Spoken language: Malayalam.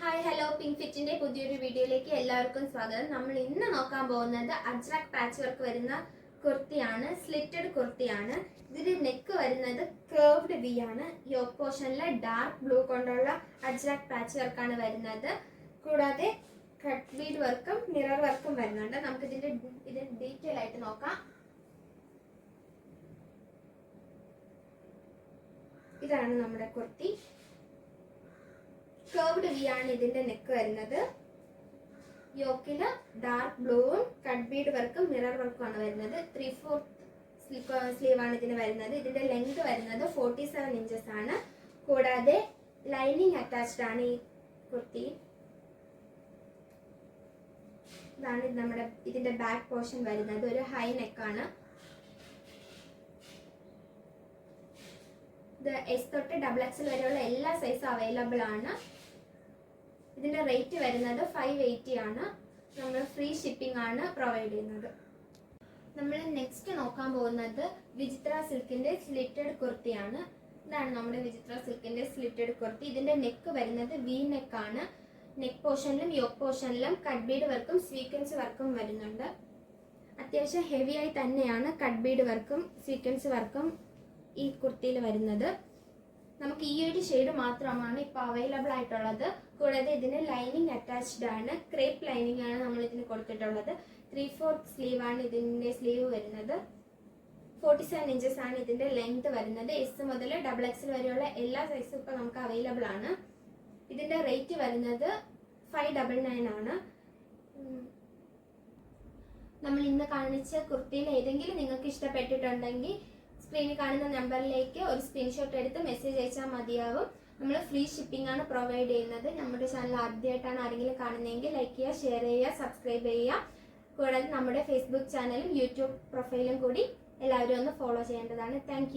ഹായ് ഹലോ പിങ്ക് ഫിറ്റിന്റെ പുതിയൊരു വീഡിയോയിലേക്ക് എല്ലാവർക്കും സ്വാഗതം. നമ്മൾ ഇന്ന് നോക്കാൻ പോകുന്നത് അജ്രക് പാച്ച് വർക്ക് വരുന്ന കുർത്തിയാണ്, സ്ലിറ്റഡ് കുർത്തിയാണ്. ഇതിന്റെ നെക്ക് വരുന്നത് കേർവ്ഡ് വി ആണ്. യോക്ക് പോർഷനിൽ ഡാർക്ക് ബ്ലൂ കൊണ്ടുള്ള അജ്രക് പാച്ച് വർക്കാണ് വരുന്നത്. കൂടാതെ കട്ട് ബീഡ് വർക്കും മിറർ വർക്കും വരുന്നുണ്ട്. നമുക്ക് ഇതിന്റെ ഡീറ്റെയിൽ ആയിട്ട് നോക്കാം. ഇതാണ് നമ്മുടെ കുർത്തി. കേർവ്ഡ് വി ആണ് ഇതിന്റെ നെക്ക് വരുന്നത്. യോക്കില് ഡാർക്ക് ബ്ലൂവും കട്ട് ബീഡ് വർക്കും മിറർ വർക്കും ആണ് വരുന്നത്. 3/4 സ്ലീവ് ആണ് ഇതിന് വരുന്നത്. ഇതിന്റെ ലെങ്ത് വരുന്നത് 47 ഇഞ്ചസ് ആണ്. കൂടാതെ ലൈനിങ് അറ്റാച്ച്ഡ് ആണ് ഈ കുർത്തി. ഇതാണ് നമ്മുടെ ഇതിന്റെ ബാക്ക് പോർഷൻ വരുന്നത്. ഒരു ഹൈ നെക്കാണ്. ഇത് S തൊട്ട് XXL വരെയുള്ള എല്ലാ സൈസും അവൈലബിൾ ആണ്. ഇതിന്റെ റേറ്റ് വരുന്നത് 580 ആണ്. നമ്മൾ ഫ്രീ ഷിപ്പിംഗ് ആണ് പ്രൊവൈഡ് ചെയ്യുന്നത്. നമ്മൾ നെക്സ്റ്റ് നോക്കാൻ പോകുന്നത് വിചിത്ര സിൽക്കിന്റെ സ്ലിറ്റഡ് കുർത്തിയാണ്. ഇതാണ് നമ്മുടെ വിചിത്ര സിൽക്കിന്റെ സ്ലിറ്റഡ് കുർത്തി. ഇതിന്റെ നെക്ക് വരുന്നത് വി നെക്ക് ആണ്. നെക്ക് പോർഷനിലും യോക്ക് പോർഷനിലും കട്ട് ബീഡ് വർക്കും സ്വീക്വൻസ് വർക്കും വരുന്നുണ്ട്. അത്യാവശ്യം ഹെവി ആയി തന്നെയാണ് കട്ട് ബീഡ് വർക്കും സ്വീക്വൻസ് വർക്കും ഈ കുർത്തിയിൽ വരുന്നത്. നമുക്ക് ഈ ഒരു ഷെയ്ഡ് മാത്രമാണ് ഇപ്പോൾ അവൈലബിൾ ആയിട്ടുള്ളത്. കൂടാതെ ഇതിന് ലൈനിങ് അറ്റാച്ച്ഡ് ആണ്. ക്രേപ്പ് ലൈനിങ് ആണ് നമ്മൾ ഇതിന് കൊടുത്തിട്ടുള്ളത്. 3/4 സ്ലീവ് ആണ് ഇതിന്റെ സ്ലീവ് വരുന്നത്. 47 ഇഞ്ചസ് ആണ് ഇതിന്റെ ലെങ്ത് വരുന്നത്. S മുതൽ XXL വരെയുള്ള എല്ലാ സൈസും ഇപ്പോൾ നമുക്ക് അവൈലബിൾ ആണ്. ഇതിന്റെ റേറ്റ് വരുന്നത് 599 ആണ്. നമ്മൾ ഇന്ന് കാണിച്ച കുർത്തിയിൽ ഏതെങ്കിലും നിങ്ങൾക്ക് ഇഷ്ടപ്പെട്ടിട്ടുണ്ടെങ്കിൽ സ്ക്രീനിൽ കാണുന്ന നമ്പറിലേക്ക് ഒരു സ്ക്രീൻഷോട്ട് എടുത്ത് മെസ്സേജ് അയച്ചാൽ മതിയാവും. നമ്മൾ ഫ്രീ ഷിപ്പിംഗ് ആണ് പ്രൊവൈഡ് ചെയ്യുന്നത്. നമ്മുടെ ചാനൽ ആദ്യമായിട്ടാണ് ആരെങ്കിലും കാണുന്നതെങ്കിൽ ലൈക്ക് ചെയ്യുക, ഷെയർ ചെയ്യുക, സബ്സ്ക്രൈബ് ചെയ്യുക. കൂടാതെ നമ്മുടെ ഫേസ്ബുക്ക് ചാനലും യൂട്യൂബ് പ്രൊഫൈലും കൂടി എല്ലാവരും ഒന്ന് ഫോളോ ചെയ്യേണ്ടതാണ്. താങ്ക്